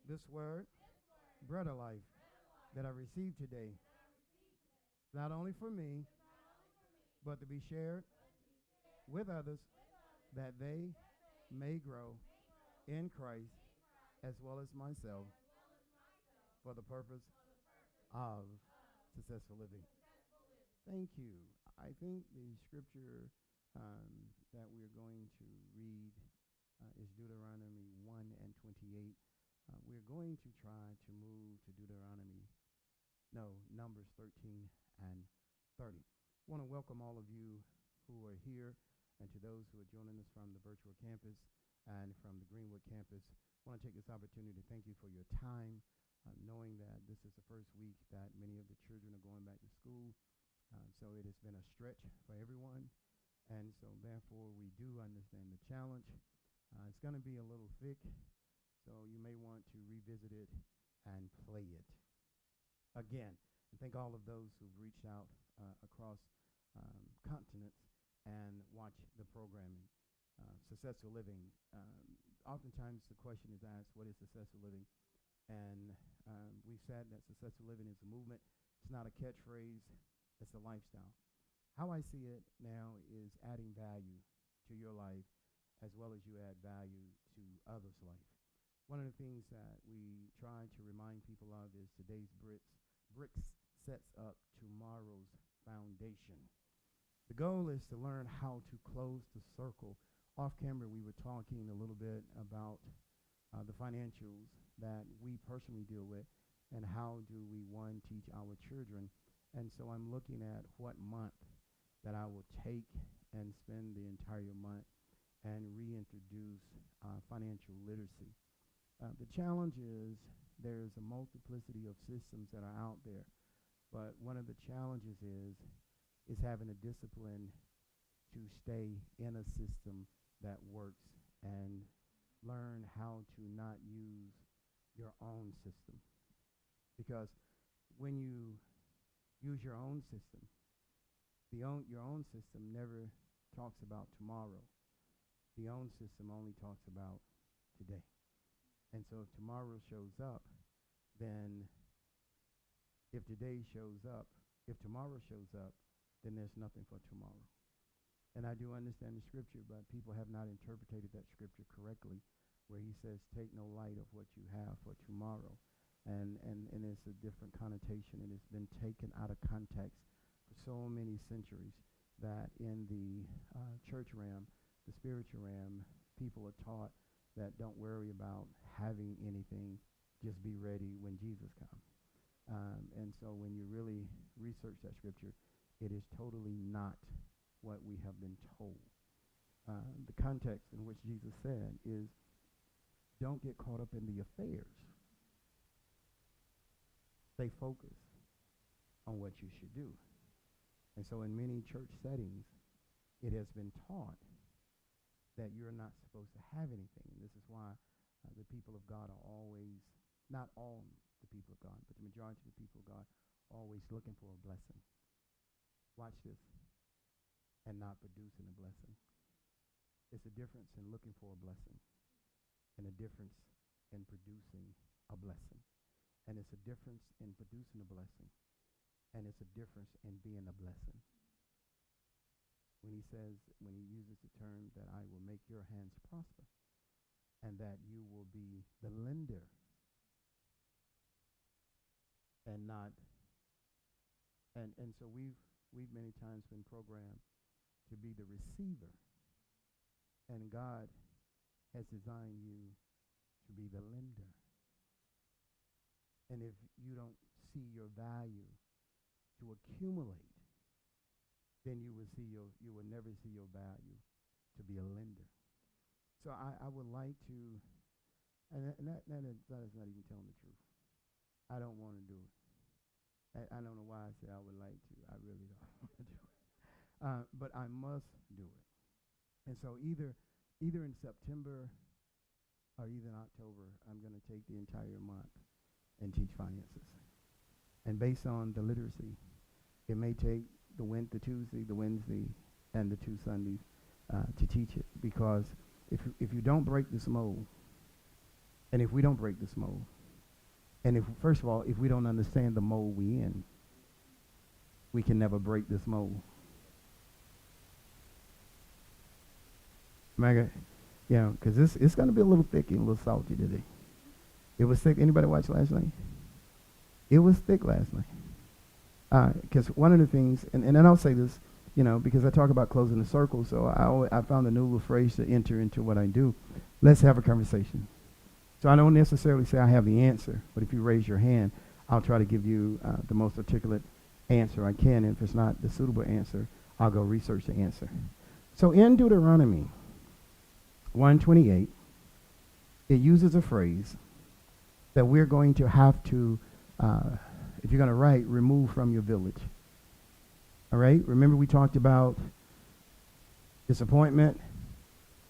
this word, bread of life, that I received today, not only for me, but to be shared with others, that they may grow in Christ as well as myself for the purpose of successful living. Thank you. I think the scripture that we're going to read is Deuteronomy 1 and 28. We're going to try to move to Numbers 13 and 30. I want to welcome all of you who are here and to those who are joining us from the virtual campus and from the Greenwood campus. I want to take this opportunity to thank you for your time, knowing that this is the first week that many of the children are going back to school. So it has been a stretch for everyone. And so therefore we do understand the challenge. It's going to be a little thick, so you may want to revisit it and play it again. And thank all of those who've reached out across continents and watch the programming. Successful living. Oftentimes the question is asked, what is successful living? And we've said that successful living is a movement. It's not a catchphrase. It's a lifestyle. How I see it now is adding value to your life as well as you add value to others' life. One of the things that we try to remind people of is today's bricks sets up tomorrow's foundation. The goal is to learn how to close the circle. Off camera, we were talking a little bit about the financials that we personally deal with and how do we, one, teach our children. And so I'm looking at what month that I will take and spend the entire month and reintroduce financial literacy. The challenge is there's a multiplicity of systems that are out there, but one of the challenges is having a discipline to stay in a system that works and learn how to not use your own system. Because when you use your own system, your own system never talks about tomorrow. The own system only talks about today. And so if tomorrow shows up, then if tomorrow shows up, then there's nothing for tomorrow. And I do understand the scripture, but people have not interpreted that scripture correctly, where he says, take no light of what you have for tomorrow. And it's a different connotation, and it's been taken out of context for so many centuries that in the church realm, the spiritual realm, people are taught that don't worry about having anything, just be ready when Jesus comes. And so when you really research that scripture, it is totally not what we have been told. The context in which Jesus said is, don't get caught up in the affairs. Stay focused on what you should do. And so in many church settings, it has been taught that you're not supposed to have anything. And this is why the people of God are always, not all the people of God, but the majority of the people of God are always looking for a blessing. Watch this. And not producing a blessing. It's a difference in looking for a blessing and a difference in producing a blessing. And it's a difference in producing a blessing. And it's a difference in being a blessing. When he uses the term that I will make your hands prosper and that you will be the lender and not, and so we've many times been programmed to be the receiver, and God has designed you to be the lender. And if you don't see your value to accumulate, then you will never see your value to be a lender. So I would like to, and that is not even telling the truth. I don't want to do it. I don't know why I say I would like to. I really don't want to do it. But I must do it. And so either in September or either in October, I'm going to take the entire month and teach finances. And based on the literacy, it may take the Tuesday, the Wednesday, and the 2 Sundays to teach it. Because if you don't break this mold, and if we don't break this mold, And if, first of all, if we don't understand the mold we in, we can never break this mold. Yeah, because it's going to be a little thick and a little salty today. It was thick. Anybody watch last night? It was thick last night. Because one of the things, and then I'll say this, because I talk about closing the circle, so I found a new little phrase to enter into what I do. Let's have a conversation. So I don't necessarily say I have the answer, but if you raise your hand, I'll try to give you the most articulate answer I can. And if it's not the suitable answer, I'll go research the answer. So in Deuteronomy 1:28, it uses a phrase that we're going to have to, if you're going to write, remove from your village. All right? Remember we talked about disappointment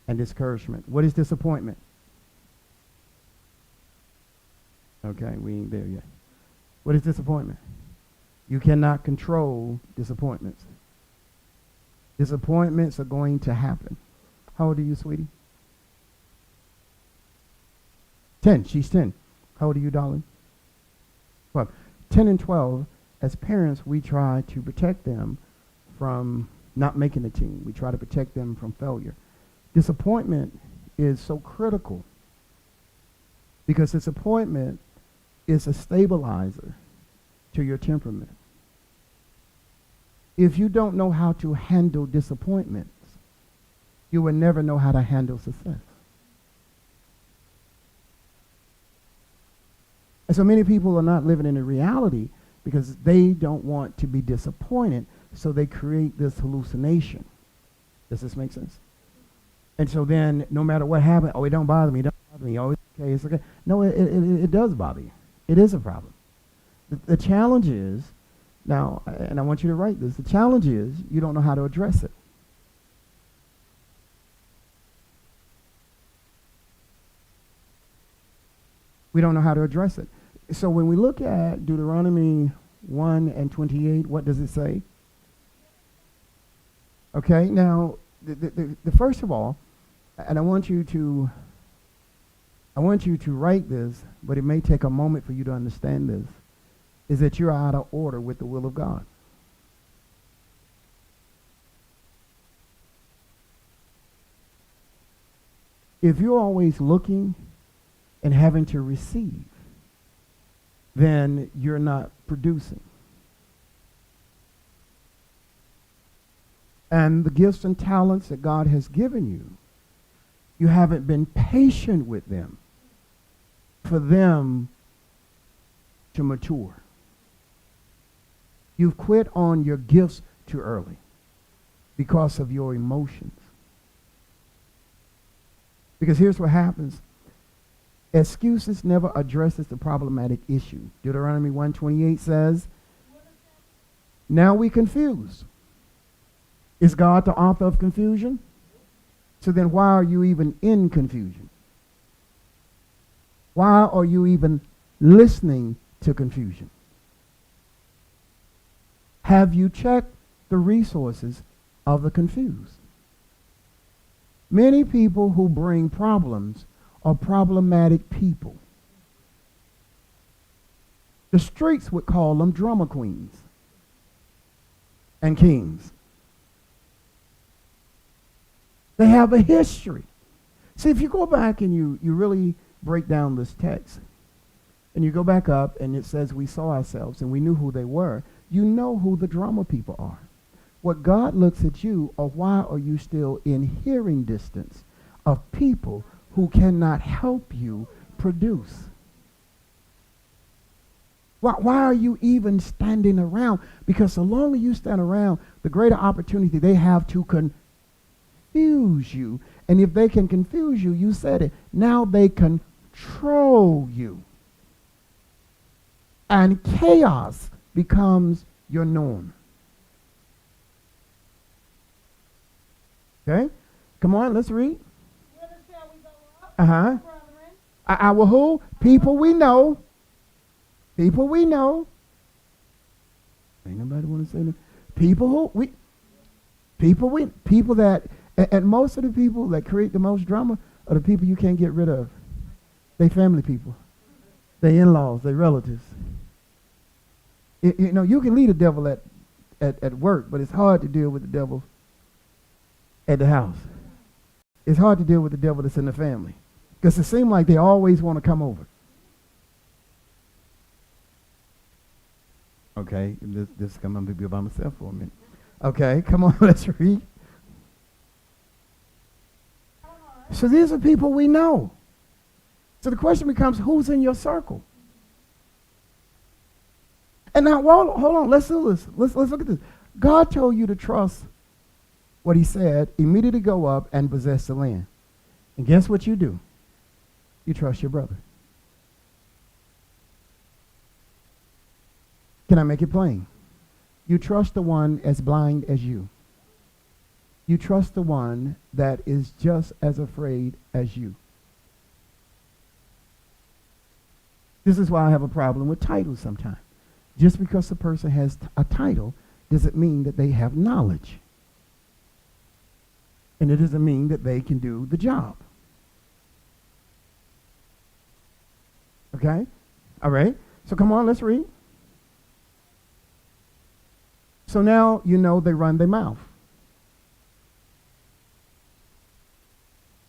and discouragement. What is disappointment? Okay, we ain't there yet. What is disappointment? You cannot control disappointments. Disappointments are going to happen. How old are you, sweetie? 10. She's 10. How old are you, darling? 12. 10 and 12, as parents, we try to protect them from not making the team. We try to protect them from failure. Disappointment is so critical because disappointment is a stabilizer to your temperament. If you don't know how to handle disappointments, you will never know how to handle success. And so many people are not living in the reality because they don't want to be disappointed, so they create this hallucination. Does this make sense? And so then, no matter what happens, it don't bother me, it don't bother me, it's okay, it's okay. No, it does bother you. It is a problem. The challenge is, now, and I want you to write this, the challenge is you don't know how to address it. We don't know how to address it. So when we look at Deuteronomy 1:28, what does it say? Okay, now, the first of all, and I want you to write this, but it may take a moment for you to understand this, is that you're out of order with the will of God. If you're always looking and having to receive, then you're not producing. And the gifts and talents that God has given you, you haven't been patient with them for them to mature. You've quit on your gifts too early because of your emotions. Because here's what happens. Excuses never addresses the problematic issue. Deuteronomy 1:28 says, now we confused. Is God the author of confusion? So then why are you even in confusion? Why are you even listening to confusion? Have you checked the resources of the confused? Many people who bring problems are problematic people. The streets would call them drama queens and kings. They have a history. See, if you go back and you really break down this text, and you go back up and it says we saw ourselves and we knew who they were, you know who the drama people are. What God looks at you, or why are you still in hearing distance of people who cannot help you produce? Why are you even standing around? Because the longer you stand around, the greater opportunity they have to confuse you. And if they can confuse you, you said it, now they control you. And chaos becomes your norm. Okay? Come on, let's read. Uh-huh. Our who? People we know. People we know. Ain't nobody want to say that. People that, and most of the people that create the most drama are the people you can't get rid of. They family people. They in-laws, they relatives. You know, you can lead the devil at work, but it's hard to deal with the devil at the house. It's hard to deal with the devil that's in the family, because it seems like they always want to come over. Okay, this come on, be by myself for a minute. Okay, come on, let's read. So these are people we know. So the question becomes, who's in your circle? And now, well, hold on, let's do this. Let's look at this. God told you to trust what he said, immediately go up and possess the land. And guess what you do? You trust your brother. Can I make it plain? You trust the one as blind as you. You trust the one that is just as afraid as you. This is why I have a problem with titles sometimes. Just because a person has a title doesn't mean that they have knowledge. And it doesn't mean that they can do the job. Okay? All right. So come on, let's read. So now you know they run their mouth.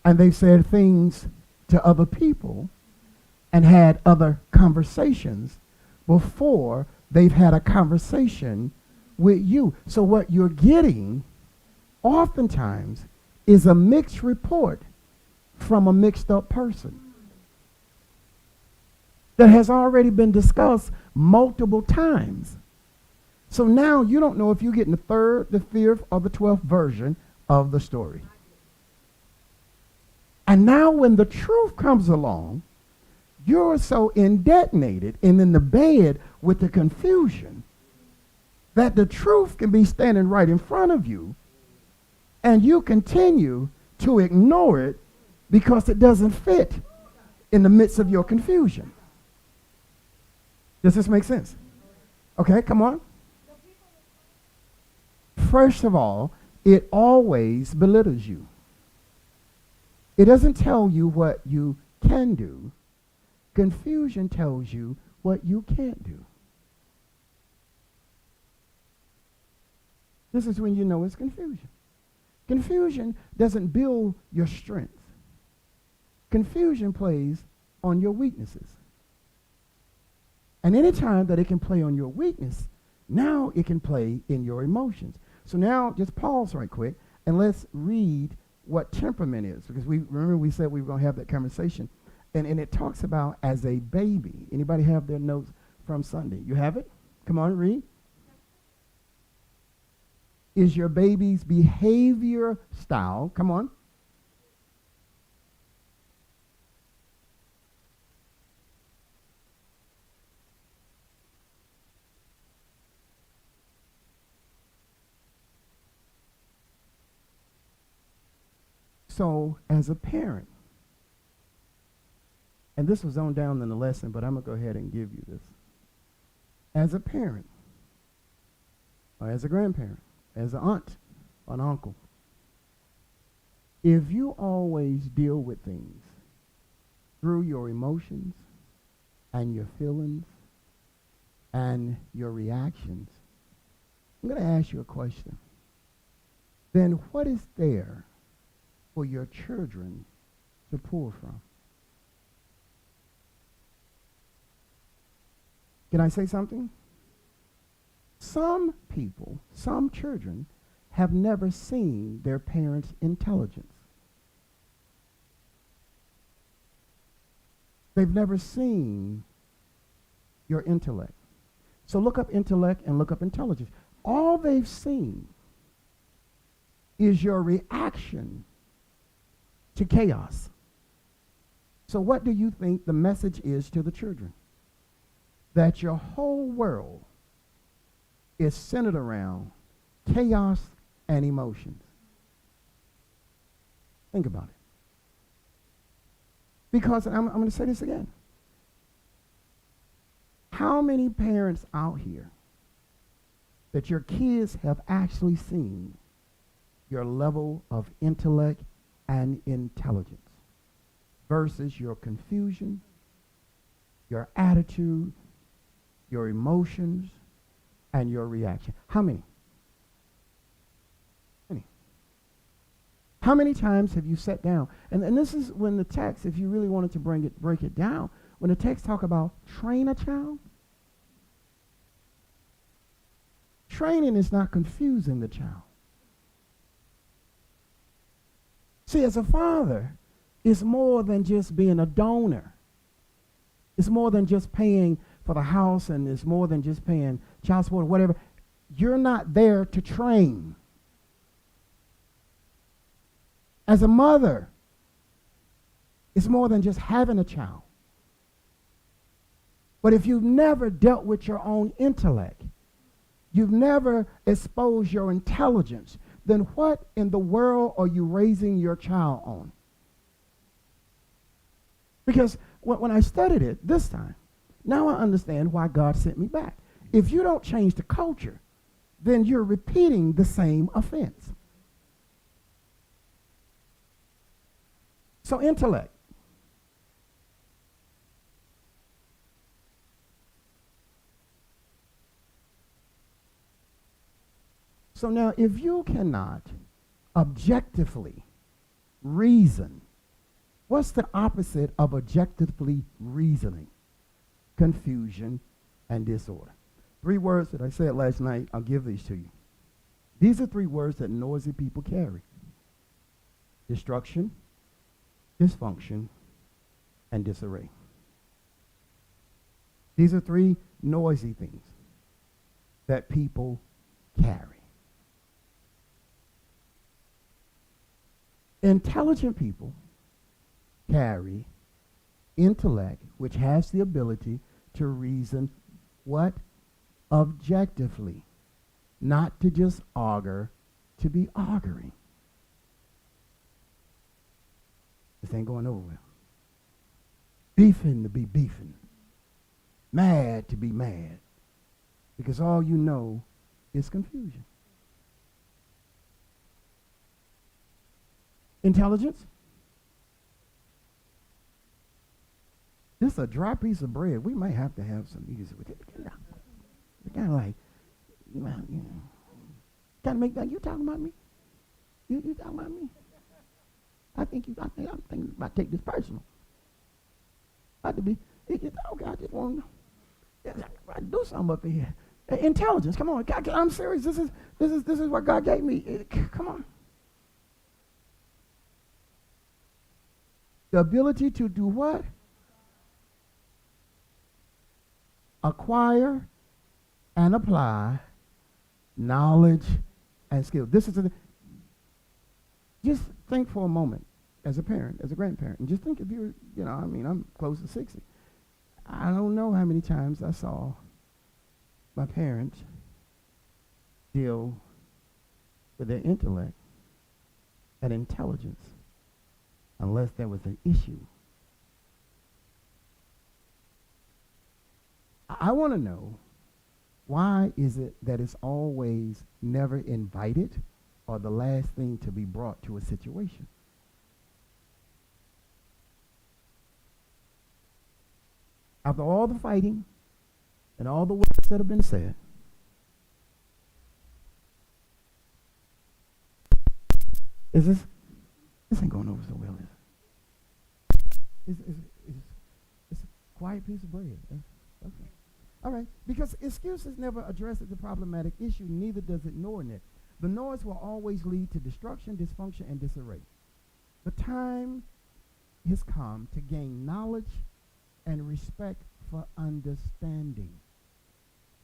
And they've said things to other people and had other conversations before they've had a conversation with you. So what you're getting oftentimes is a mixed report from a mixed up person that has already been discussed multiple times. So now you don't know if you're getting the third, the fifth, or the 12th version of the story. And now when the truth comes along, you're so indetonated and in the bed with the confusion that the truth can be standing right in front of you, and you continue to ignore it because it doesn't fit in the midst of your confusion. Does this make sense? Okay, come on. First of all, it always belittles you. It doesn't tell you what you can do. Confusion tells you what you can't do. This is when you know it's confusion. Confusion doesn't build your strength. Confusion plays on your weaknesses. And any time that it can play on your weakness, now it can play in your emotions. So now just pause right quick and let's read what temperament is, because we said we were going to have that conversation. And it talks about as a baby. Anybody have their notes from Sunday? You have it? Come on, read. Is your baby's behavior style, come on. So as a parent, and this was on down in the lesson, but I'm going to go ahead and give you this. As a parent, or as a grandparent, as an aunt, or an uncle, if you always deal with things through your emotions and your feelings and your reactions, I'm going to ask you a question. Then what is there for your children to pull from? Can I say something? Some people, some children, have never seen their parents' intelligence. They've never seen your intellect. So look up intellect and look up intelligence. All they've seen is your reaction to chaos. So what do you think the message is to the children? That your whole world is centered around chaos and emotions. Think about it. Because I'm going to say this again. How many parents out here that your kids have actually seen your level of intellect and intelligence versus your confusion your attitude, your emotions, and your reaction. How many? How many times have you sat down? And this is when the text, if you really wanted to break it down, when the text talk about train a child, training is not confusing the child. See, as a father, it's more than just being a donor. It's more than just paying for the house, and it's more than just paying child support or whatever. You're not there to train. As a mother, it's more than just having a child. But if you've never dealt with your own intellect, you've never exposed your intelligence, then what in the world are you raising your child on? Because when I studied it this time, now I understand why God sent me back. If you don't change the culture, then you're repeating the same offense. So intellect. So now if you cannot objectively reason, what's the opposite of objectively reasoning? Confusion and disorder. 3 words that I said last night, I'll give these to you. These are 3 words that noisy people carry. Destruction, dysfunction, and disarray. These are 3 noisy things that people carry. Intelligent people carry intellect, which has the ability to reason what? Objectively. Not to just augur, to be arguing. This ain't going over well. Beefing to be beefing. Mad to be mad. Because all you know is confusion. Intelligence. This is a dry piece of bread. We might have to have some music with it. We kind of like, kind of make that. You talking about me? You talking about me? I'm thinking about to take this personal. About to be. Okay, I just want to do something up here. Intelligence. Come on, God, I'm serious. This is what God gave me. Come on. The ability to do what? Acquire and apply knowledge and skill. This is just think for a moment as a parent, as a grandparent, and just think if you're, I'm close to 60. I don't know how many times I saw my parents deal with their intellect and intelligence unless there was an issue. I want to know, why is it that it's always never invited or the last thing to be brought to a situation? After all the fighting and all the words that have been said, is this ain't going over so well, is it? It's a quiet piece of bread. Okay. All right, because excuses never addresses the problematic issue, neither does ignoring it. The noise will always lead to destruction, dysfunction, and disarray. The time has come to gain knowledge and respect for understanding.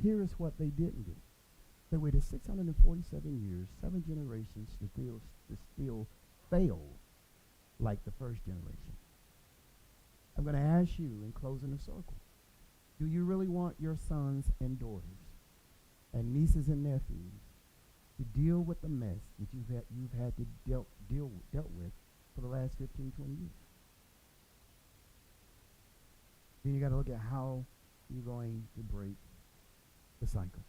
Here is what they didn't do. They waited 647 years, 7 generations to still fail like the first generation. I'm going to ask you in closing the circle, do you really want your sons and daughters and nieces and nephews to deal with the mess that you've had to dealt with for the last 15, 20 years? Then you got to look at how you're going to break the cycle.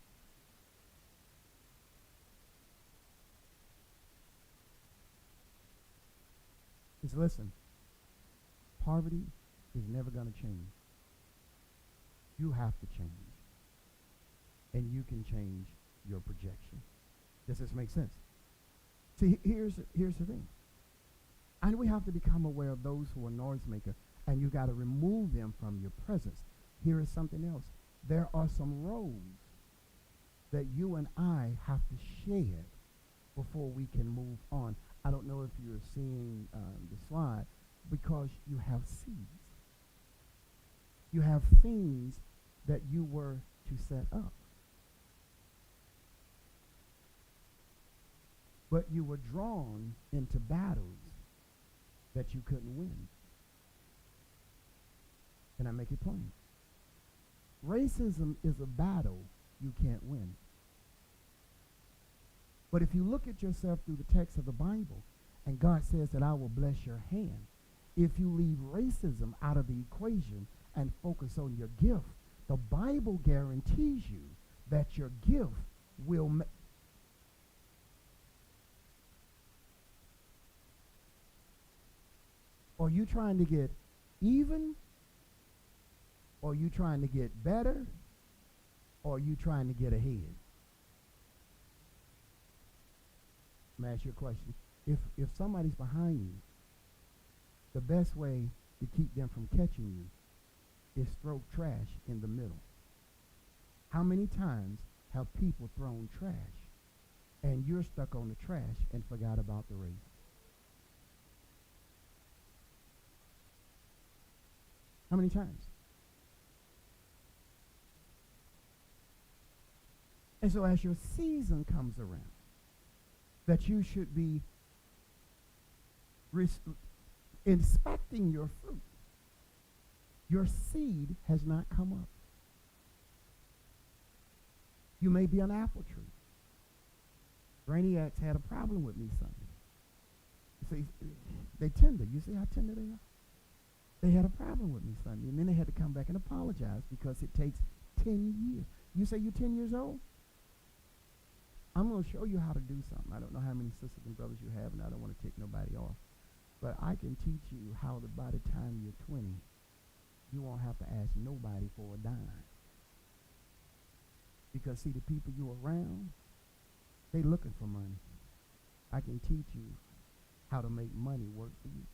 Just listen. Poverty is never going to change. You have to change. And you can change your projection. Does this make sense? See, here's the thing. And we have to become aware of those who are noisemaker, and you got to remove them from your presence. Here is something else. There are some roles that you and I have to shed before we can move on. I don't know if you're seeing the slide, because you have seeds. You have things that you were to set up. But you were drawn into battles that you couldn't win. Can I make it plain? Racism is a battle you can't win. But if you look at yourself through the text of the Bible, and God says that I will bless your hand, if you leave racism out of the equation and focus on your gift, the Bible guarantees you that your gift will Are you trying to get even? Or are you trying to get better? Or are you trying to get ahead? Let me ask you a question. If somebody's behind you, the best way to keep them from catching you is throw trash in the middle. How many times have people thrown trash and you're stuck on the trash and forgot about the race? How many times? And so as your season comes around, that you should be inspecting your fruit. Your seed has not come up. You may be an apple tree. Brainiacs had a problem with me Sunday. See, they tender. You see how tender they are? They had a problem with me Sunday, and then they had to come back and apologize because it takes 10 years. You say you're 10 years old? I'm going to show you how to do something. I don't know how many sisters and brothers you have, and I don't want to take nobody off. But I can teach you how that by the time you're 20, you won't have to ask nobody for a dime. Because, see, the people you're around, they looking for money. I can teach you how to make money work for you.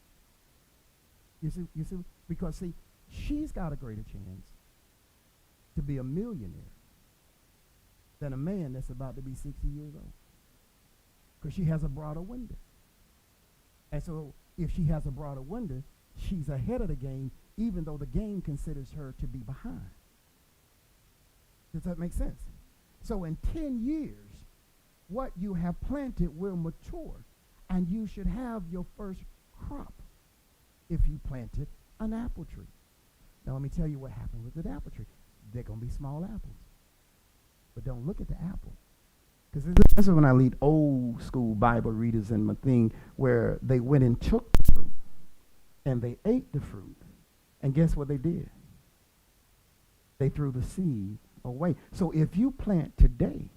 You see, because, see, she's got a greater chance to be a millionaire than a man that's about to be 60 years old. Because she has a broader window. And so if she has a broader window, she's ahead of the game, even though the game considers her to be behind. Does that make sense? So in 10 years, what you have planted will mature, and you should have your first crop if you planted an apple tree. Now let me tell you what happened with the apple tree. They're going to be small apples. But don't look at the apple. Because this is when I lead old school Bible readers in my thing, where they went and took the fruit and they ate the fruit. And guess what they did? They threw the seed away. So if you plant today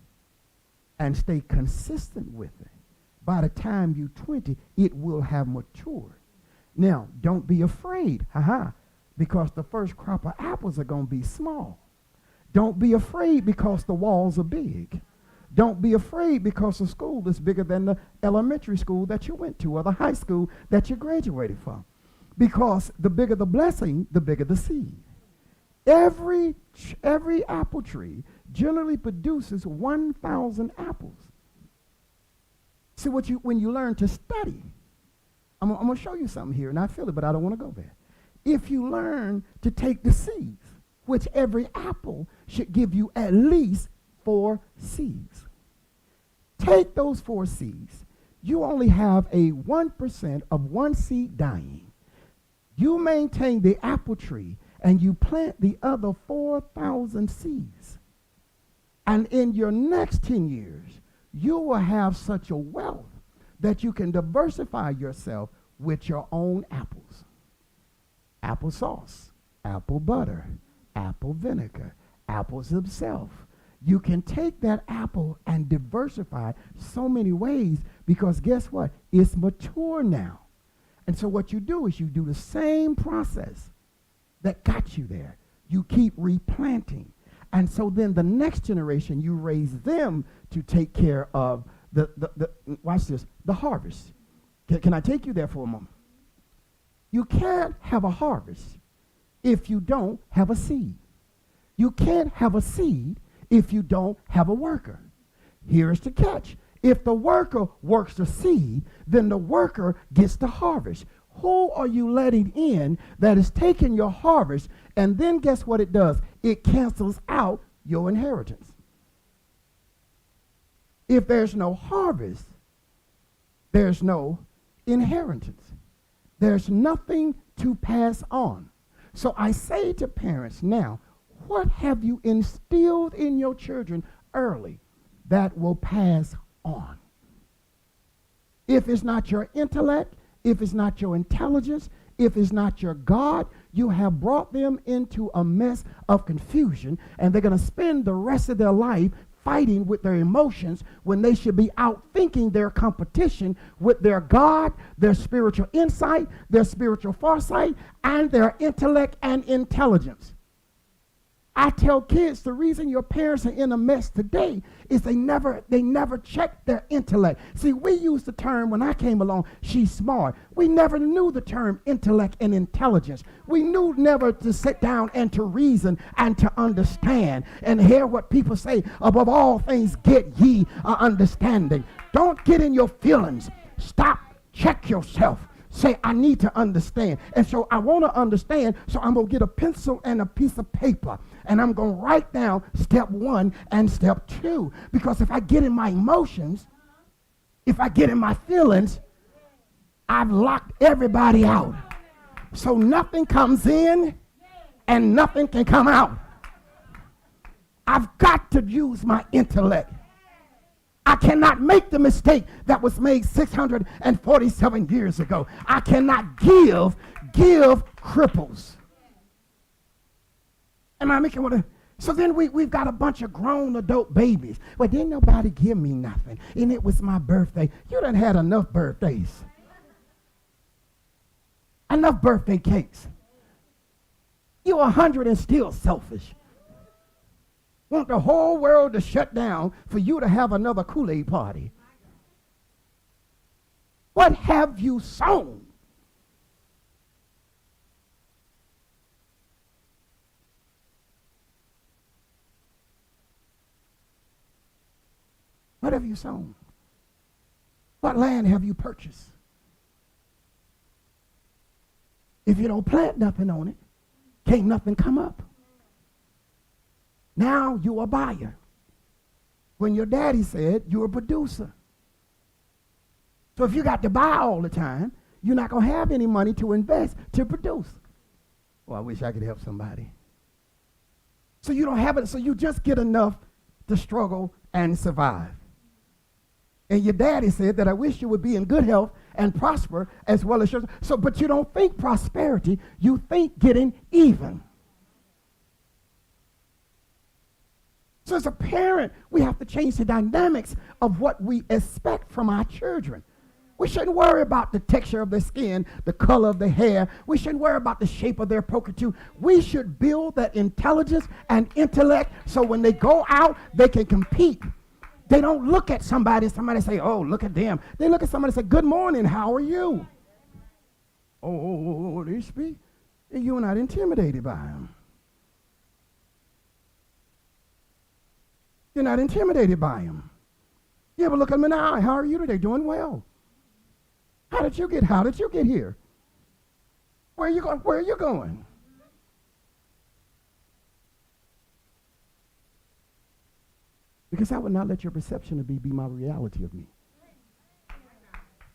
and stay consistent with it, by the time you're 20, it will have matured. Now, don't be afraid, because the first crop of apples are going to be small. Don't be afraid because the walls are big. Don't be afraid because the school is bigger than the elementary school that you went to or the high school that you graduated from. Because the bigger the blessing, the bigger the seed. Every apple tree generally produces 1,000 apples. See, when you learn to study, I'm going to show you something here, and I feel it, but I don't want to go there. If you learn to take the seeds, which every apple should give you at least 4 seeds. Take those 4 seeds. You only have a 1% of one seed dying. You maintain the apple tree, and you plant the other 4,000 seeds. And in your next 10 years, you will have such a wealth that you can diversify yourself with your own apples. Applesauce, apple butter, apple vinegar, apples themselves. You can take that apple and diversify so many ways, because guess what? It's mature now. And so what you do is you do the same process that got you there. you keep replanting. And so then the next generation, you raise them to take care of watch this, the harvest. Can I take you there for a moment? You can't have a harvest if you don't have a seed. You can't have a seed if you don't have a worker. Here's the catch. If the worker works the seed, then the worker gets the harvest. Who are you letting in that is taking your harvest, and then guess what it does? It cancels out your inheritance. If there's no harvest, there's no inheritance. There's nothing to pass on. So I say to parents now, what have you instilled in your children early that will pass on? If it's not your intellect, if it's not your intelligence, if it's not your God, you have brought them into a mess of confusion, and they're going to spend the rest of their life fighting with their emotions when they should be out thinking their competition with their God, their spiritual insight, their spiritual foresight, and their intellect and intelligence. I tell kids the reason your parents are in a mess today is they never check their intellect. See, we used the term when I came along, she's smart. We never knew the term intellect and intelligence. We knew never to sit down and to reason and to understand and hear what people say. Above all things, get ye understanding. Don't get in your feelings. Stop. Check yourself. Say, I need to understand. And so I want to understand, so I'm going to get a pencil and a piece of paper, and I'm going to write down step 1 and step 2. Because if I get in my emotions, if I get in my feelings, I've locked everybody out. So nothing comes in and nothing can come out. I've got to use my intellect. I cannot make the mistake that was made 647 years ago. I cannot give cripples. Am I making what? So then we've got a bunch of grown adult babies. Well, didn't nobody give me nothing, and it was my birthday. You done had enough birthdays. Enough birthday cakes. You're 100 and still selfish. Want the whole world to shut down for you to have another Kool-Aid party. What have you sown? What have you sown? What land have you purchased? If you don't plant nothing on it, can't nothing come up. Now you're a buyer. When your daddy said you're a producer. So if you got to buy all the time, you're not going to have any money to invest to produce. Well, I wish I could help somebody. So you don't have it, so you just get enough to struggle and survive. And your daddy said that I wish you would be in good health and prosper as well as yours. So, but you don't think prosperity, you think getting even. So as a parent, we have to change the dynamics of what we expect from our children. We shouldn't worry about the texture of their skin, the color of their hair. We shouldn't worry about the shape of their poker tooth. We should build that intelligence and intellect so when they go out, they can compete. They don't look at somebody say, oh, look at them. They look at somebody and say, good morning, how are you? Oh, they speak. You're not intimidated by them. You're not intimidated by him. You ever look at them in the eye? How are you today? Doing well. How did you get here? Where are you going? Where are you going? Because I would not let your perception of me be my reality of me.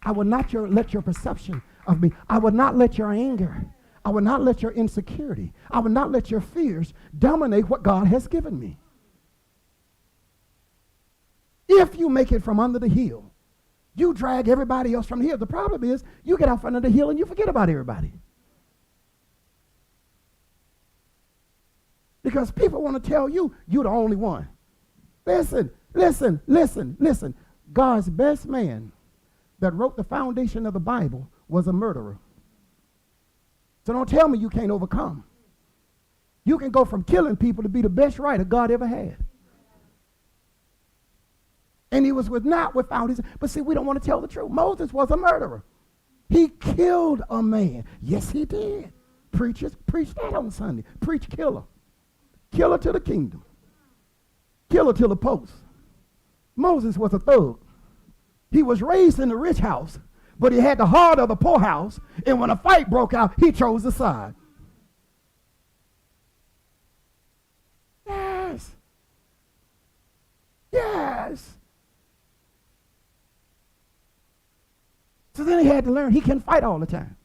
I would not let your perception of me. I would not let your anger. I would not let your insecurity. I would not let your fears dominate what God has given me. If you make it from under the hill, you drag everybody else from the hill. The problem is you get out from under the hill and you forget about everybody. Because people want to tell you, you're the only one. Listen. God's best man that wrote the foundation of the Bible was a murderer. So don't tell me you can't overcome. You can go from killing people to be the best writer God ever had. And he was not without his, but see, we don't want to tell the truth. Moses was a murderer. He killed a man. Yes, he did. Preachers, preach that on Sunday. Preach killer. Killer to the kingdom. Killer to the post. Moses was a thug. He was raised in the rich house, but he had the heart of the poor house, and when a fight broke out, he chose a side. Yes. Yes. So then he had to learn he can't fight all the time.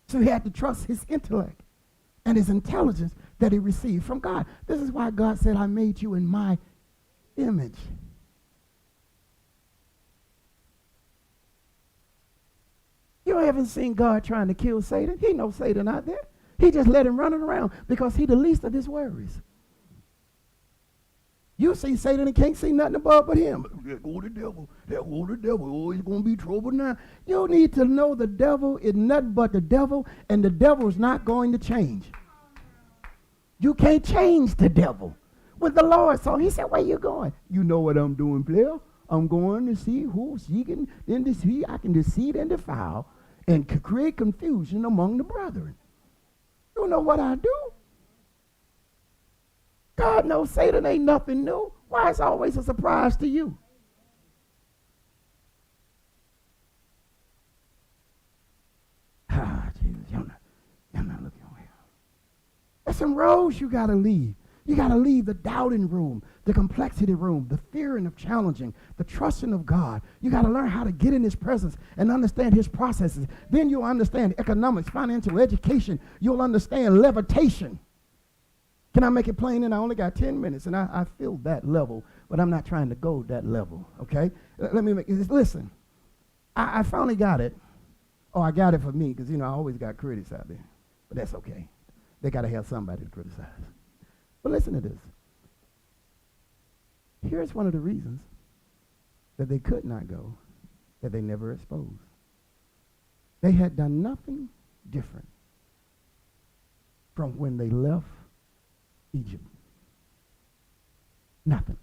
So he had to trust his intellect and his intelligence that he received from God. This is why God said, I made you in my image. You haven't seen God trying to kill Satan. He knows Satan out there. He just let him running around because he's the least of his worries. You see Satan and can't see nothing above but him. There go the devil. There go the devil. Oh, he's going to be trouble now. You need to know the devil is nothing but the devil, and the devil is not going to change. You can't change the devil. When the Lord saw, he said, where you going? You know what I'm doing, player. I'm going to see who's seeking, then to see I can deceive and defile and create confusion among the brethren. You know what I do? God knows Satan ain't nothing new. Why it's always a surprise to you? Ah, Jesus, y'all not looking over here. There's some roads you got to leave. You got to leave the doubting room, the complexity room, the fearing of challenging, the trusting of God. You got to learn how to get in his presence and understand his processes. Then you'll understand economics, financial education. You'll understand levitation. Can I make it plain? And I only got 10 minutes, and I feel that level, but I'm not trying to go that level, okay? Let me make it. Listen, I finally got it. Oh, I got it for me because, I always got critics out there, but that's okay. They got to have somebody to criticize. But listen to this. Here's one of the reasons that they could not go, that they never exposed. They had done nothing different from when they left Egypt. Nothing.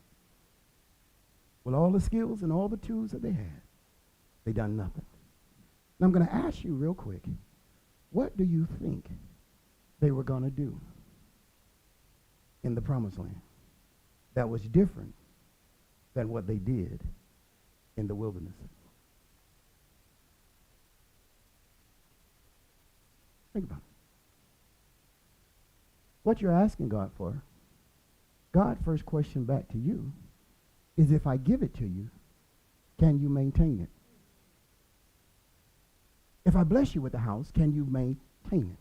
With all the skills and all the tools that they had, they done nothing. Now I'm going to ask you real quick, what do you think they were going to do in the promised land that was different than what they did in the wilderness? Think about it. What you're asking God for, God's first question back to you is, if I give it to you, can you maintain it? If I bless you with the house, can you maintain it?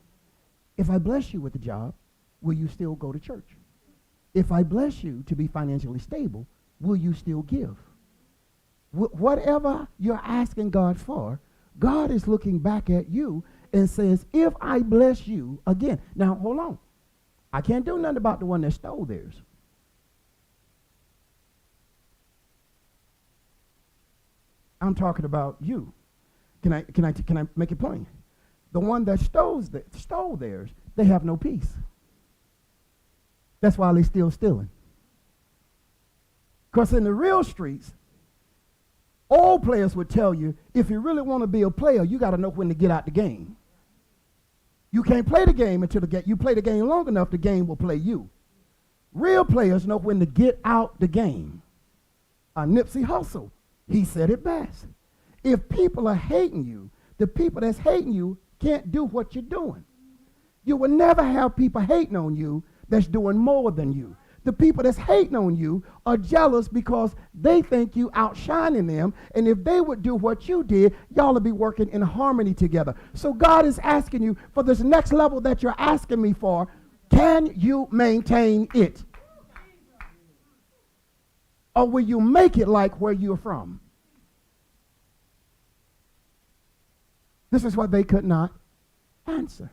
If I bless you with the job, will you still go to church? If I bless you to be financially stable, will you still give? Whatever you're asking God for, God is looking back at you and says, if I bless you again. Now, hold on. I can't do nothing about the one that stole theirs. I'm talking about you. Can I make it plain? The one that stole theirs, they have no peace. That's why they're still stealing. Because in the real streets, all players would tell you, if you really want to be a player, you got to know when to get out the game. You can't play the game until you play the game long enough, the game will play you. Real players know when to get out the game. Nipsey Hussle, he said it best. If people are hating you, the people that's hating you can't do what you're doing. You will never have people hating on you that's doing more than you. The people that's hating on you are jealous because they think you outshining them, and if they would do what you did, y'all would be working in harmony together. So God is asking you for this next level that you're asking me for, can you maintain it? Or will you make it like where you're from? This is what they could not answer.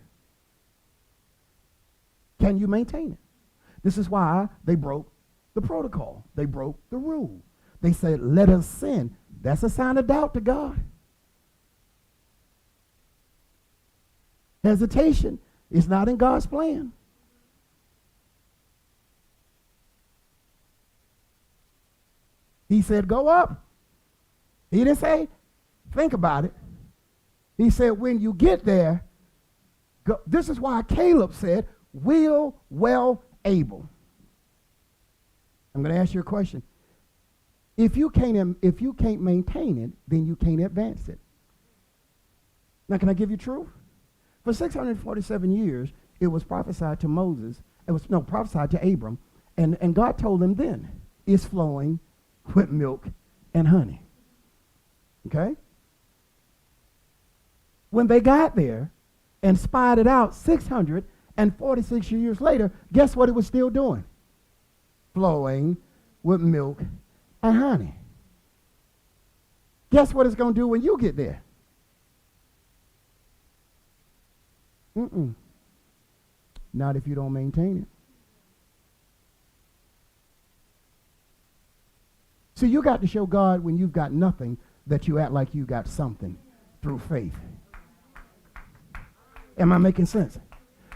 Can you maintain it? This is why they broke the protocol. They broke the rule. They said, let us sin. That's a sign of doubt to God. Hesitation is not in God's plan. He said, go up. He didn't say, think about it. He said, when you get there, go. This is why Caleb said, well able. I'm going to ask you a question. If you can't maintain it, then you can't advance it. Now, can I give you truth? For 647 years, it was prophesied to Moses. Prophesied to Abram. And God told him then, it's flowing with milk and honey. Okay? When they got there and spied it out 646 years later, guess what it was still doing? Flowing with milk and honey. Guess what it's going to do when you get there? Not if you don't maintain it. See, you got to show God when you've got nothing that you act like you got something through faith. Am I making sense?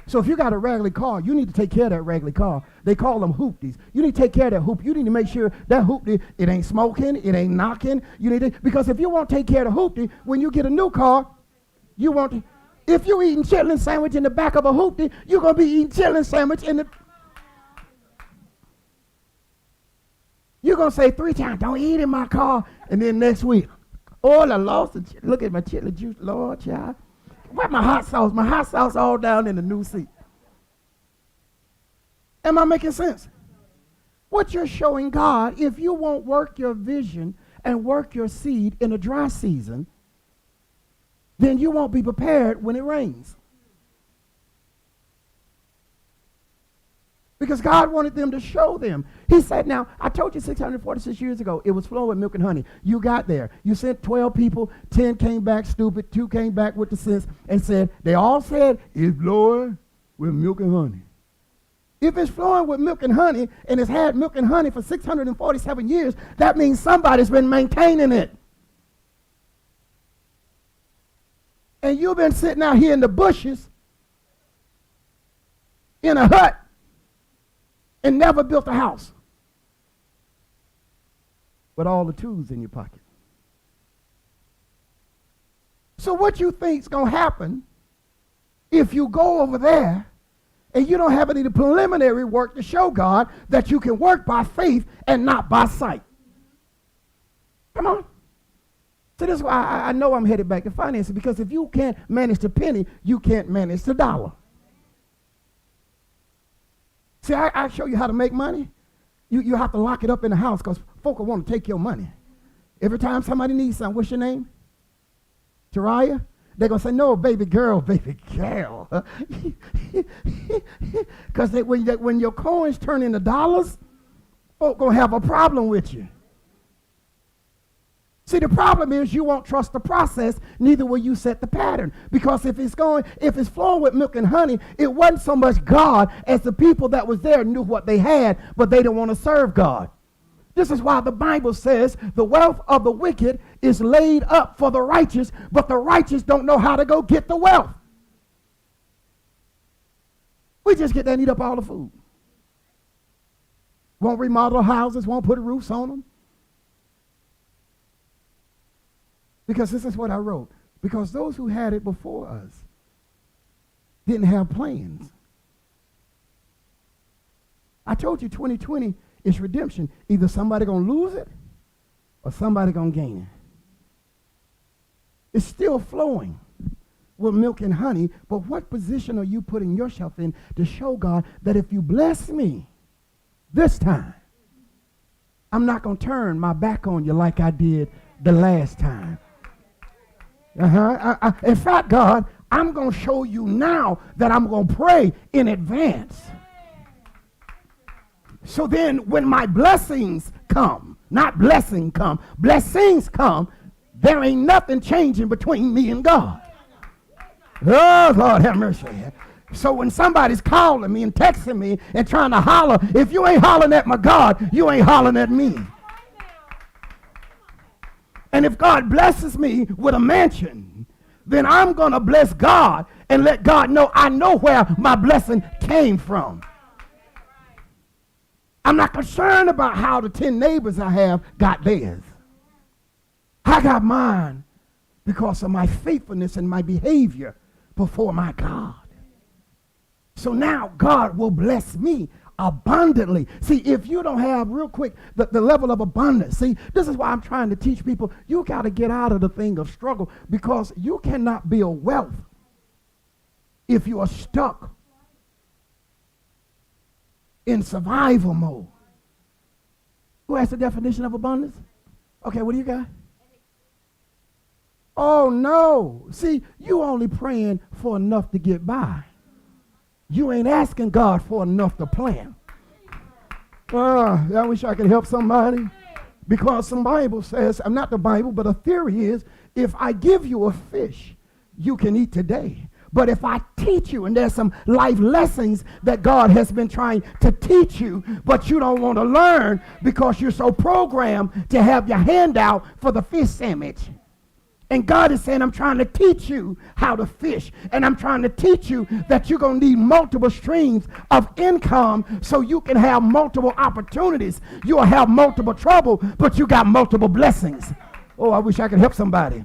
So if you got a raggedy car, you need to take care of that raggedy car. They call them hoopties. You need to take care of that hoop. You need to make sure that hoopty, it ain't smoking, it ain't knocking. You need to, because if you won't take care of the hoopty, when you get a new car, you won't. If you're eating chitlin sandwich in the back of a hoopty, you're going to be eating chitlin sandwich in the. You're going to say 3 times, don't eat in my car. And then next week, oh, I lost it. Look at my chitlin juice. Lord, child. Where my hot sauce? My hot sauce all down in the new seat. Am I making sense? What you're showing God, if you won't work your vision and work your seed in a dry season, then you won't be prepared when it rains. Because God wanted them to show them. He said, now, I told you 646 years ago, it was flowing with milk and honey. You got there. You sent 12 people, 10 came back stupid, 2 came back with the sense and said, they all said, it's flowing with milk and honey. If it's flowing with milk and honey, and it's had milk and honey for 647 years, that means somebody's been maintaining it. And you've been sitting out here in the bushes, in a hut, and never built a house with all the tools in your pocket. So what you think's going to happen if you go over there and you don't have any preliminary work to show God that you can work by faith and not by sight? Come on. So this is why I know I'm headed back to finances, because if you can't manage the penny, you can't manage the dollar. See, I show you how to make money. You have to lock it up in the house because folk will want to take your money. Every time somebody needs something, what's your name? Tariah? They're going to say, no, baby girl, baby girl. Because when your coins turn into dollars, folk going to have a problem with you. See, the problem is you won't trust the process, neither will you set the pattern. Because if it's flowing with milk and honey, it wasn't so much God as the people that was there knew what they had, but they didn't want to serve God. This is why the Bible says the wealth of the wicked is laid up for the righteous, but the righteous don't know how to go get the wealth. We just get there and eat up all the food. Won't remodel houses, won't put roofs on them. Because this is what I wrote. Because those who had it before us didn't have plans. I told you 2020 is redemption. Either somebody going to lose it or somebody going to gain it. It's still flowing with milk and honey, but what position are you putting yourself in to show God that if you bless me this time, I'm not going to turn my back on you like I did the last time. In fact, God, I'm going to show you now that I'm going to pray in advance. So then when my blessings come, not blessing come, blessings come, there ain't nothing changing between me and God. Oh, Lord have mercy. So when somebody's calling me and texting me and trying to holler, if you ain't hollering at my God, you ain't hollering at me. And if God blesses me with a mansion, then I'm going to bless God and let God know I know where my blessing came from. I'm not concerned about how the 10 neighbors I have got theirs. I got mine because of my faithfulness and my behavior before my God. So now God will bless me abundantly. See, if you don't have, real quick, the level of abundance, see, this is why I'm trying to teach people, you got to get out of the thing of struggle, because you cannot build wealth if you are stuck in survival mode. Who has the definition of abundance? Okay, what do you got? Oh, no. See, you only praying for enough to get by. You ain't asking God for enough to plan. I wish I could help somebody. Because some Bible says, not the Bible, but a theory is, if I give you a fish, you can eat today. But if I teach you, and there's some life lessons that God has been trying to teach you, but you don't want to learn because you're so programmed to have your hand out for the fish sandwich. And God is saying, I'm trying to teach you how to fish. And I'm trying to teach you that you're going to need multiple streams of income so you can have multiple opportunities. You'll have multiple trouble, but you got multiple blessings. Oh, I wish I could help somebody.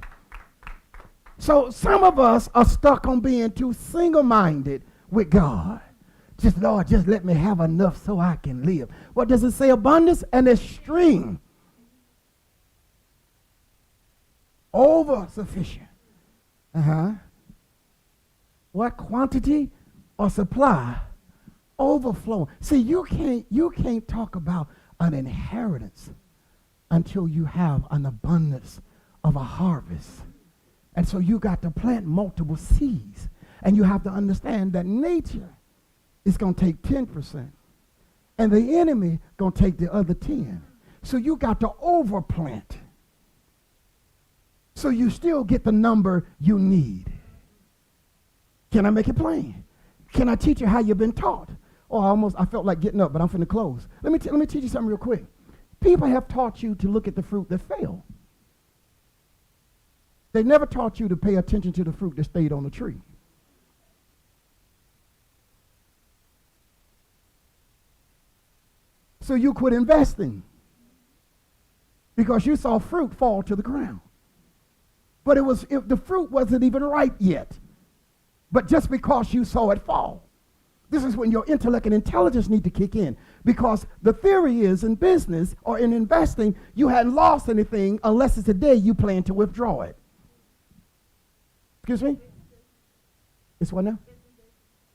So some of us are stuck on being too single-minded with God. Just, Lord, just let me have enough so I can live. What does it say? Abundance and extreme. Over sufficient. What quantity or supply? Overflow. See, you can't talk about an inheritance until you have an abundance of a harvest. And so you got to plant multiple seeds. And you have to understand that nature is going to take 10%. And the enemy going to take the other 10. So you got to overplant. So you still get the number you need. Can I make it plain? Can I teach you how you've been taught? Oh, I felt like getting up, but I'm finna close. Let me teach you something real quick. People have taught you to look at the fruit that fell. They never taught you to pay attention to the fruit that stayed on the tree. So you quit investing because you saw fruit fall to the ground. But the fruit wasn't even ripe yet. But just because you saw it fall. This is when your intellect and intelligence need to kick in. Because the theory is in business or in investing, you hadn't lost anything unless it's a day you plan to withdraw it. Excuse me? It's what now?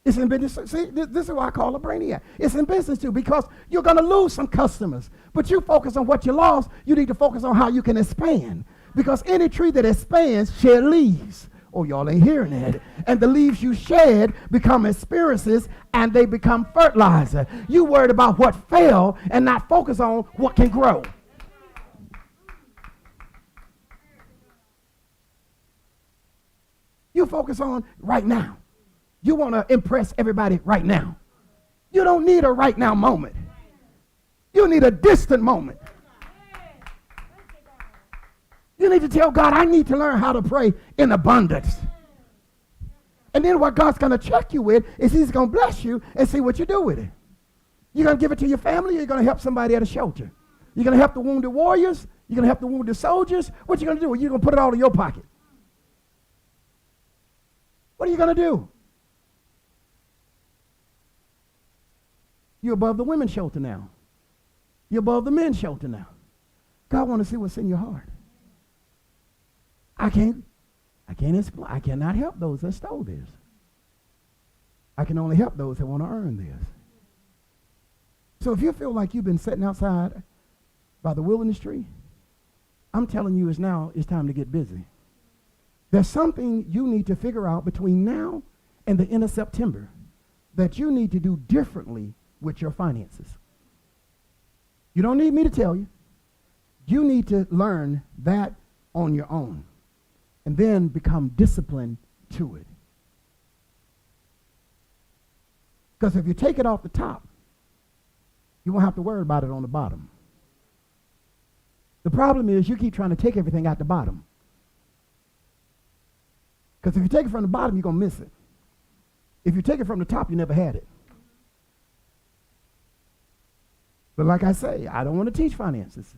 It's in business. See, this is why I call a brainiac. It's in business too, because you're going to lose some customers. But you focus on what you lost, you need to focus on how you can expand. Because any tree that expands shed leaves. Oh, y'all ain't hearing that. And the leaves you shed become experiences, and they become fertilizer. You worried about what fell and not focus on what can grow. You focus on right now. You want to impress everybody right now. You don't need a right now moment. You need a distant moment. You need to tell God, I need to learn how to pray in abundance. And then what God's going to check you with is he's going to bless you and see what you do with it. You're going to give it to your family, or you're going to help somebody at a shelter. You're going to help the wounded warriors. You're going to help the wounded soldiers. What you going to do? You're going to put it all in your pocket. What are you going to do? You're above the women's shelter now. You're above the men's shelter now. God wants to see what's in your heart. I cannot help those that stole theirs. I can only help those that want to earn theirs. So if you feel like you've been sitting outside by the wilderness tree, I'm telling you it's time to get busy. There's something you need to figure out between now and the end of September that you need to do differently with your finances. You don't need me to tell you. You need to learn that on your own and then become disciplined to it. Because if you take it off the top, you won't have to worry about it on the bottom. The problem is you keep trying to take everything out the bottom. Because if you take it from the bottom, you're going to miss it. If you take it from the top, you never had it. But like I say, I don't want to teach finances.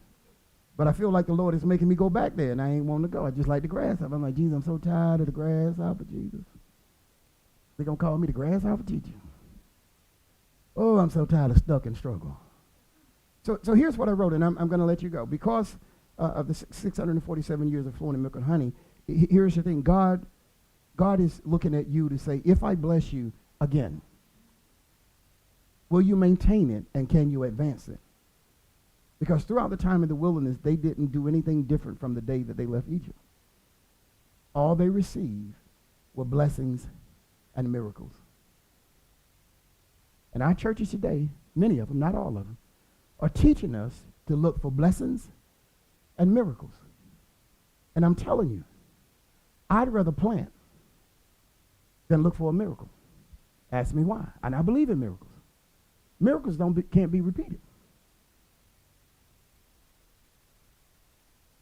But I feel like the Lord is making me go back there, and I ain't wanting to go. I just like the grasshopper. I'm like, Jesus, I'm so tired of the grasshopper, Jesus. They're going to call me the grasshopper teacher. Oh, I'm so tired of stuck and struggle. So here's what I wrote, and I'm going to let you go. Because of the 647 years of flowing in milk and honey, here's the thing. God is looking at you to say, if I bless you again, will you maintain it, and can you advance it? Because throughout the time in the wilderness, they didn't do anything different from the day that they left Egypt. All they received were blessings and miracles. And our churches today, many of them, not all of them, are teaching us to look for blessings and miracles. And I'm telling you, I'd rather plant than look for a miracle. Ask me why. And I believe in miracles. Miracles can't be repeated.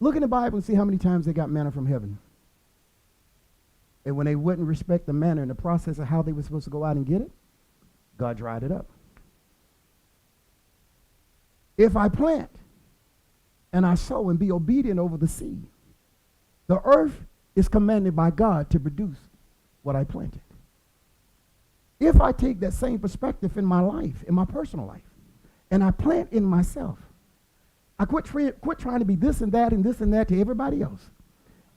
Look in the Bible and see how many times they got manna from heaven. And when they wouldn't respect the manna and the process of how they were supposed to go out and get it, God dried it up. If I plant and I sow and be obedient over the seed, the earth is commanded by God to produce what I planted. If I take that same perspective in my life, in my personal life, and I plant in myself, I quit trying to be this and that to everybody else.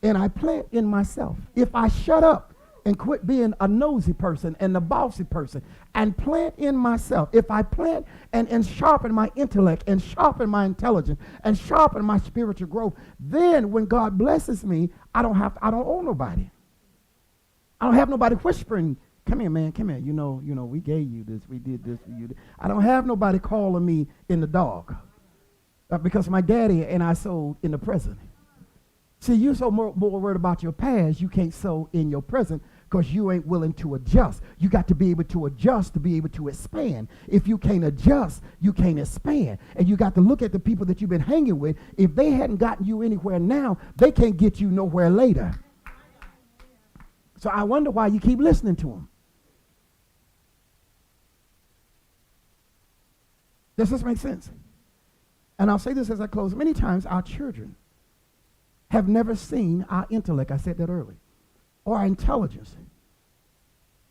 And I plant in myself. If I shut up and quit being a nosy person and a bossy person and plant in myself, if I plant and sharpen my intellect and sharpen my intelligence and sharpen my spiritual growth, then when God blesses me, I don't owe nobody. I don't have nobody whispering, come here, man, come here. You know, we gave you this, we did this for you. I don't have nobody calling me in the dog. Because my daddy and I sold in the present. See, you're so more worried about your past, you can't sow in your present because you ain't willing to adjust. You got to be able to adjust to be able to expand. If you can't adjust, you can't expand. And you got to look at the people that you've been hanging with. If they hadn't gotten you anywhere now, they can't get you nowhere later. So I wonder why you keep listening to them. Does this make sense? And I'll say this as I close. Many times our children have never seen our intellect. I said that earlier. Or our intelligence.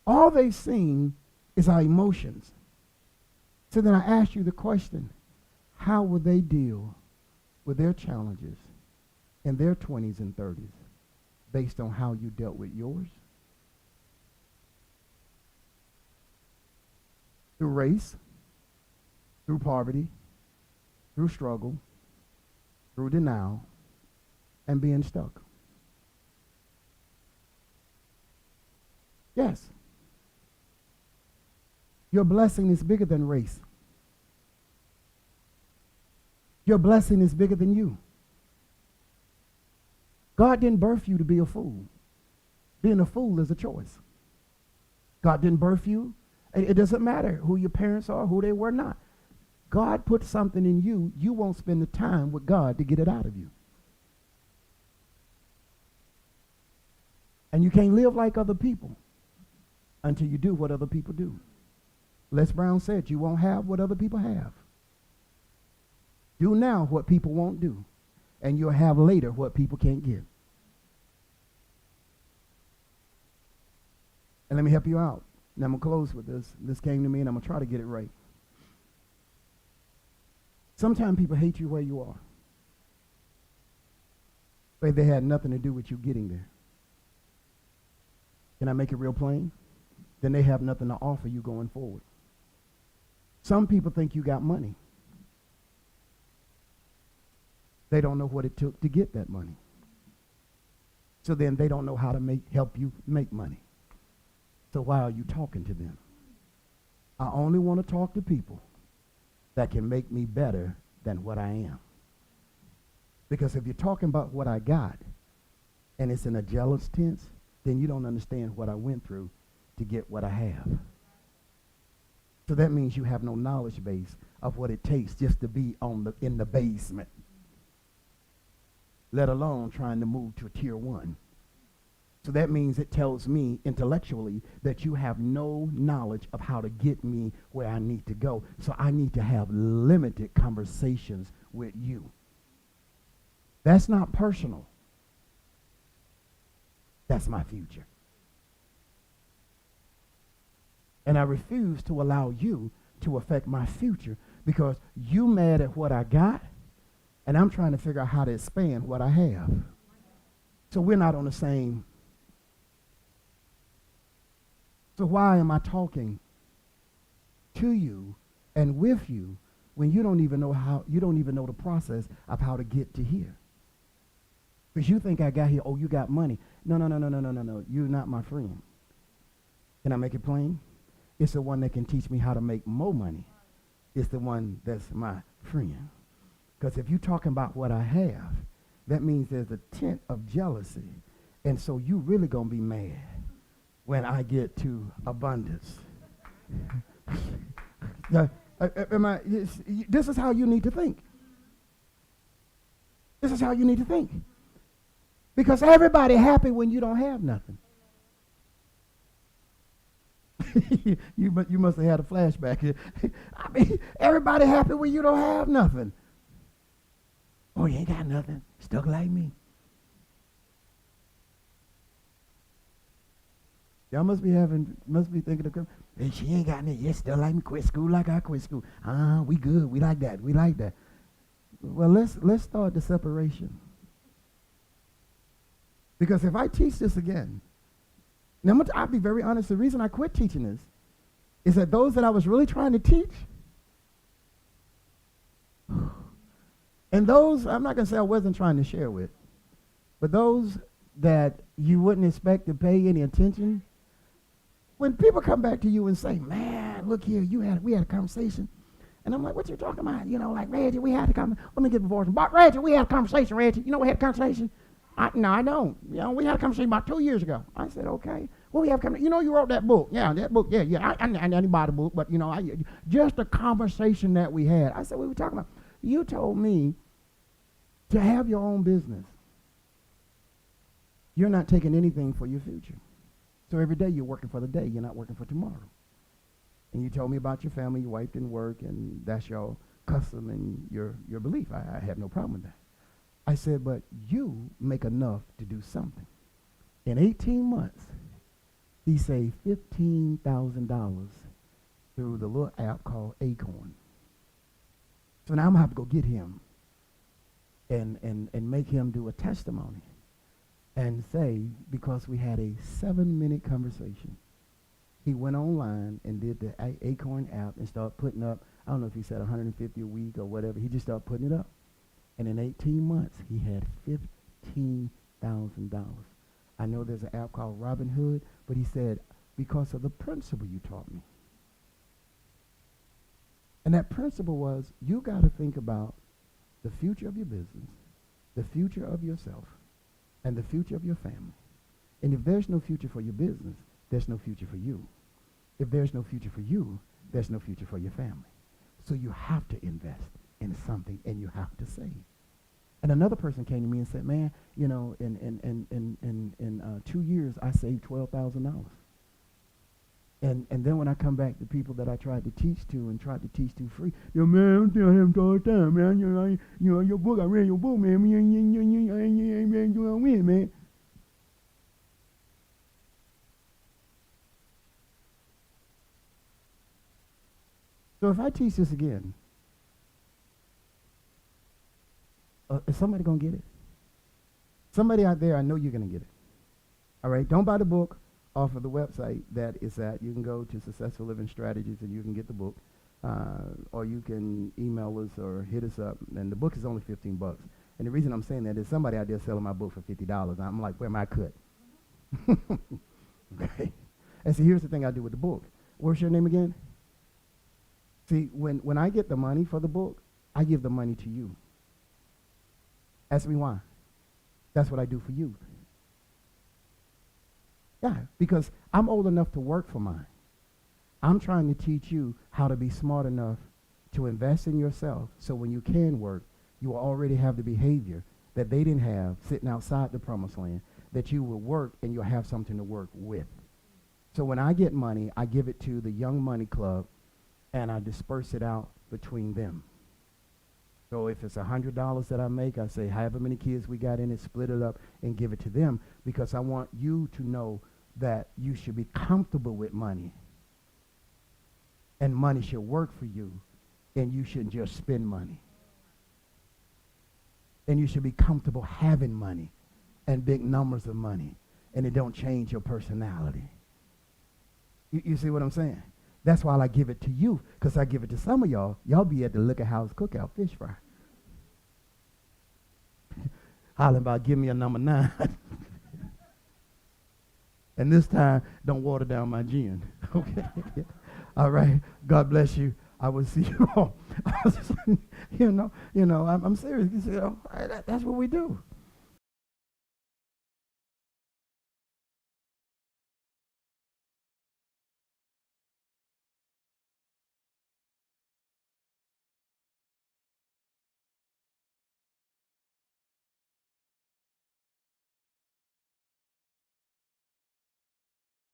All they've seen is our emotions. So then I ask you the question, how will they deal with their challenges in their 20s and 30s based on how you dealt with yours? Through race, through poverty, through struggle, through denial, and being stuck. Yes. Your blessing is bigger than race. Your blessing is bigger than you. God didn't birth you to be a fool. Being a fool is a choice. God didn't birth you. It doesn't matter who your parents are, who they were not. God put something in you, you won't spend the time with God to get it out of you. And you can't live like other people until you do what other people do. Les Brown said, you won't have what other people have. Do now what people won't do, and you'll have later what people can't give. And let me help you out. Now I'm going to close with this. This came to me, and I'm going to try to get it right. Sometimes people hate you where you are. But they had nothing to do with you getting there. Can I make it real plain? Then they have nothing to offer you going forward. Some people think you got money. They don't know what it took to get that money. So then they don't know how to help you make money. So why are you talking to them? I only want to talk to people that can make me better than what I am. Because if you're talking about what I got and it's in a jealous tense, then you don't understand what I went through to get what I have. So that means you have no knowledge base of what it takes just to be in the basement, let alone trying to move to a tier 1. So that means it tells me intellectually that you have no knowledge of how to get me where I need to go. So I need to have limited conversations with you. That's not personal. That's my future. And I refuse to allow you to affect my future because you mad at what I got, and I'm trying to figure out how to expand what I have. So we're not on the same. So why am I talking to you and with you when you don't even know the process of how to get to here? Because you think I got here, oh, you got money. No. You're not my friend. Can I make it plain? It's the one that can teach me how to make more money. It's the one that's my friend. Because if you're talking about what I have, that means there's a tint of jealousy. And so you really going to be mad when I get to abundance. This is how you need to think. This is how you need to think. Because everybody happy when you don't have nothing. you must have had a flashback. I mean, everybody happy when you don't have nothing. Oh, you ain't got nothing. Stuck like me. Y'all must be thinking of, hey, she ain't got nothing. Yeah, still like me. Quit school like I quit school. We good. We like that. We like that. Well, let's start the separation. Because if I teach this again, now I'll be very honest, the reason I quit teaching this is that those that I was really trying to teach, and those, I'm not going to say I wasn't trying to share with, but those that you wouldn't expect to pay any attention, when people come back to you and say, man, look here, we had a conversation. And I'm like, what you talking about? You know, like, Reggie, we had a conversation. Let me get the voice. Reggie, we had a conversation, Reggie. You know we had a conversation? No, I don't. You know, we had a conversation about 2 years ago. I said, okay. Well, we have a conversation. You know, you wrote that book. Yeah, that book. Yeah. I didn't buy the book, but, you know, just a conversation that we had. I said, what were we talking about? You told me to have your own business. You're not taking anything for your future. So every day you're working for the day. You're not working for tomorrow. And you told me about your family. Your wife didn't work, and that's your custom and your belief. I have no problem with that. I said, but you make enough to do something. In 18 months, he saved $15,000 through the little app called Acorn. So now I'm going to have to go get him and make him do a testimony and say, because we had a 7-minute conversation, he went online and did the Acorn app and started putting up, I don't know if he said 150 a week or whatever, he just started putting it up. And in 18 months, he had $15,000. I know there's an app called Robinhood, but he said, because of the principle you taught me. And that principle was, you got to think about the future of your business, the future of yourself, and the future of your family. And if there's no future for your business, there's no future for you. If there's no future for you, there's no future for your family. So you have to invest in something, and you have to save. And another person came to me and said, man, you know, in 2 years, I saved $12,000. And then when I come back to people that I tried to teach to and tried to teach to free, yo, man, I'm telling him all the time, man. You know, your book, I read your book, man. You ain't doing win, man. So if I teach this again, is somebody going to get it? Somebody out there, I know you're going to get it. All right? Don't buy the book off of the website that it's at. You can go to Successful Living Strategies and you can get the book. Or you can email us or hit us up. And the book is only $15. And the reason I'm saying that is somebody out there selling my book for $50. I'm like, where am I cut? Okay. And so here's the thing I do with the book. What's your name again? See, when I get the money for the book, I give the money to you. Ask me why. That's what I do for you. Yeah, because I'm old enough to work for mine. I'm trying to teach you how to be smart enough to invest in yourself so when you can work, you will already have the behavior that they didn't have sitting outside the promised land. that you will work and you'll have something to work with. So when I get money, I give it to the Young Money Club, and I disperse it out between them. So if it's $100 that I make, I say, however many kids we got in it, split it up and give it to them, because I want you to know that you should be comfortable with money. And money should work for you, and you shouldn't just spend money. And you should be comfortable having money and big numbers of money, and it don't change your personality. You see what I'm saying? That's why I give it to you, because I give it to some of y'all. Y'all be at the Liquor House cookout fish fry. Hollering about, give me a number 9. And this time, don't water down my gin. Okay? All right. God bless you. I will see you all. I'm serious. You know, that's what we do.